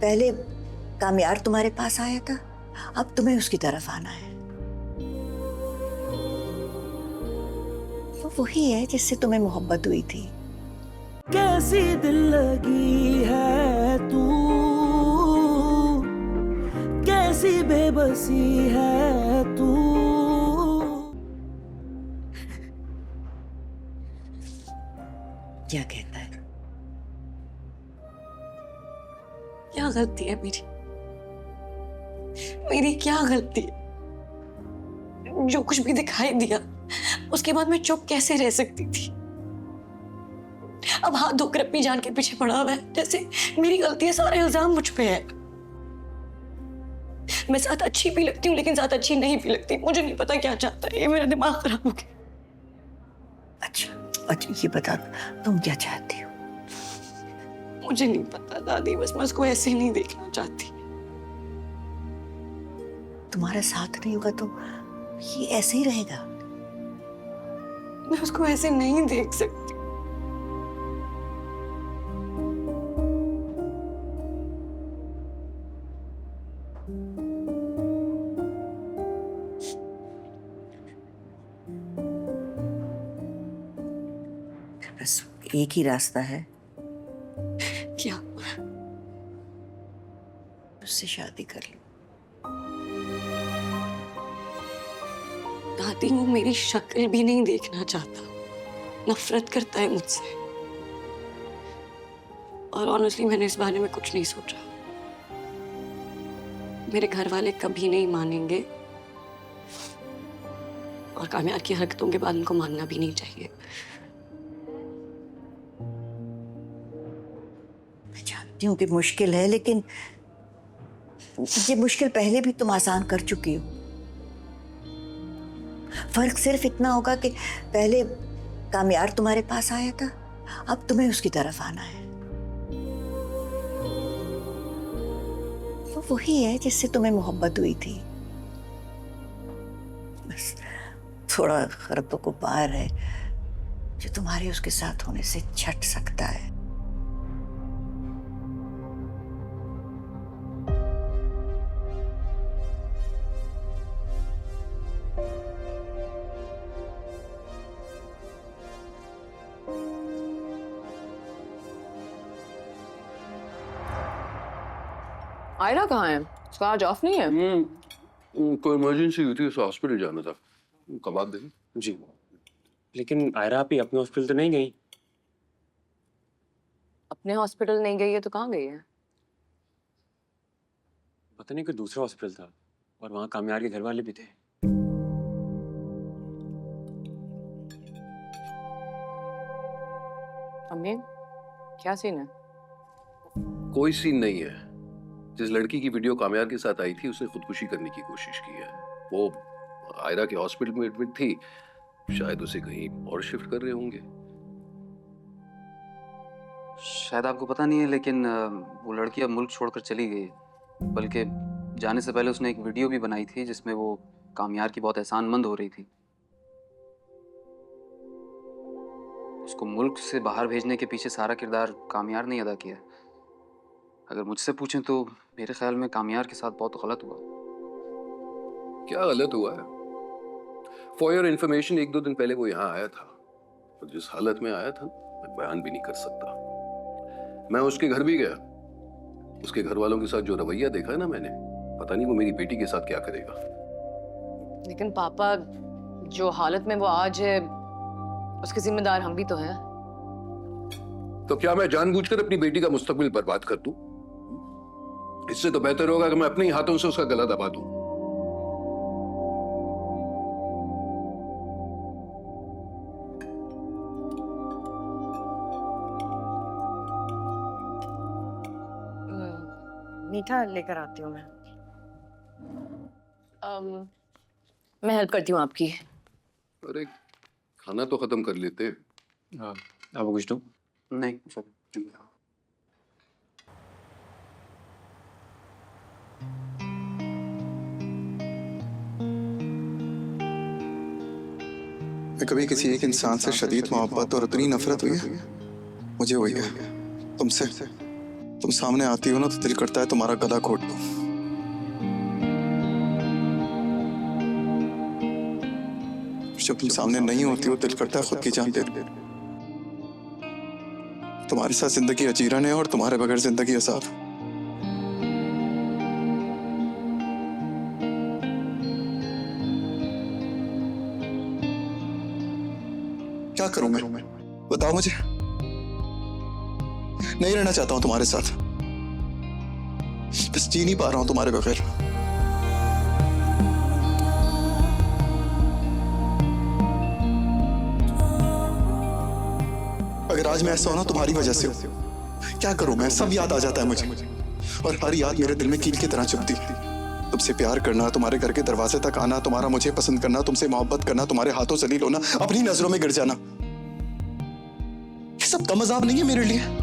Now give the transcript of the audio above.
पहले कामयार तुम्हारे पास आया था, अब तुम्हें उसकी तरफ आना है। वो वही है जिससे तुम्हें मोहब्बत हुई थी। कैसी दिल लगी है तू, कैसी बेबसी है तू। क्या कहता है? क्या गलती है मेरी? मेरी क्या गलती है? जो कुछ भी दिखाई दिया उसके बाद मैं चुप कैसे रह सकती थी? अब हाथ धोकर अपनी जान के पीछे पड़ा हुआ है, जैसे मेरी गलती है, सारे इल्जाम मुझ पे है। मैं साथ अच्छी भी लगती हूँ लेकिन साथ अच्छी नहीं भी लगती। मुझे नहीं पता क्या चाहता है, ये मेरा दिमाग खराब हो गया। अच्छा ये बता, तुम क्या चाहती हो? मुझे नहीं पता दादी, बस मैं उसको ऐसे नहीं देखना चाहती। तुम्हारा साथ नहीं होगा तो ये ऐसे ही रहेगा। मैं उसको ऐसे नहीं देख सकती। बस एक ही रास्ता है, क्या? उससे शादी कर लो। दादी वो मेरी शक्ल भी नहीं देखना चाहता, नफरत करता है मुझसे। और ऑनेस्टली मैंने इस बारे में कुछ नहीं सोचा। मेरे घर वाले कभी नहीं मानेंगे और कामयार की हरकतों के बाद उनको मानना भी नहीं चाहिए। मैं जानती हूँ कि मुश्किल है, लेकिन ये मुश्किल पहले भी तुम आसान कर चुकी हो। फर्क सिर्फ इतना होगा कि पहले कामयार तुम्हारे पास आया था, अब तुम्हें उसकी तरफ आना है। वो वही है जिससे तुम्हें मोहब्बत हुई थी। बस थोड़ा खरतोगुबार है जो तुम्हारे उसके साथ होने से छट सकता है। आयरा कहाँ है? उसका आज ऑफ नहीं है? कोई इमरजेंसी हुई थी, उसे हॉस्पिटल जाना था। कबाब दें? जी, लेकिन आयरा आप ही अपने हॉस्पिटल तो नहीं गई? अपने हॉस्पिटल नहीं गई है तो कहाँ गई है? पता नहीं, कोई दूसरा हॉस्पिटल था और वहाँ कामयार के घर वाले भी थे। अम्मी, क्या सीन है? कोई सीन नहीं है। जिस लड़की की वीडियो कामयार के साथ आई थी उसने खुदकुशी करने की कोशिश की है। वो आयरा के हॉस्पिटल में एडमिट थी, शायद उसे कहीं और शिफ्ट कर रहे होंगे। शायद आपको पता नहीं है, लेकिन वो लड़की अब मुल्क छोड़कर चली गई है। बल्कि जाने से पहले उसने एक वीडियो भी बनाई थी जिसमें वो कामयार की बहुत एहसानमंद हो रही थी। उसको मुल्क से बाहर भेजने के पीछे सारा किरदार कामयार ने अदा किया। अगर मुझसे पूछें तो मेरे ख्याल में कामयार के साथ बहुत गलत हुआ। क्या गलत हुआ है? फॉर योर इन्फॉर्मेशन, 1-2 दिन पहले वो यहाँ आया था और जिस हालत में आया था मैं बयान भी नहीं कर सकता। मैं उसके घर भी गया। उसके घर वालों के साथ जो रवैया देखा है ना मैंने, पता नहीं वो मेरी बेटी के साथ क्या करेगा। लेकिन पापा, जो हालत में वो आज है उसके जिम्मेदार हम भी तो हैं। तो क्या मैं जानबूझकर अपनी बेटी का मुस्तकबिल बर्बाद कर दूं? इससे तो बेहतर होगा कि मैं अपने ही हाथों से उसका गला दबा दूं। मीठा लेकर आती हूँ मैं। मैं हेल्प करती हूँ आपकी। अरे खाना तो खत्म कर लेते। आप कुछ दो? नहीं सब कभी किसी एक इंसान से शदीद मोहब्बत और उतनी नफरत हुई है, मुझे हुई है तुमसे। तुम सामने आती हो ना तो दिल करता है तुम्हारा गला घोट दो। जब तुम सामने नहीं होती हो दिल करता है खुद की जान दे दो। तुम्हारे साथ जिंदगी अजीरन है और तुम्हारे बगैर जिंदगी अजाब। क्या करूं मैं? बताओ मुझे। नहीं रहना चाहता हूं तुम्हारे साथ, बस जी नहीं पा रहा हूं तुम्हारे बगैर। अगर आज मैं ऐसा हो ना तुम्हारी वजह से हो, क्या करूं मैं? सब याद आ जाता है मुझे, और हर याद मेरे दिल में कील की तरह चुभती है। तुमसे प्यार करना, तुम्हारे घर के दरवाजे तक आना, तुम्हारा मुझे पसंद करना, तुमसे मोहब्बत करना, तुम्हारे हाथों जलील होना, अपनी नजरों में गिर जाना, ये सब कम अज़ाब नहीं है मेरे लिए?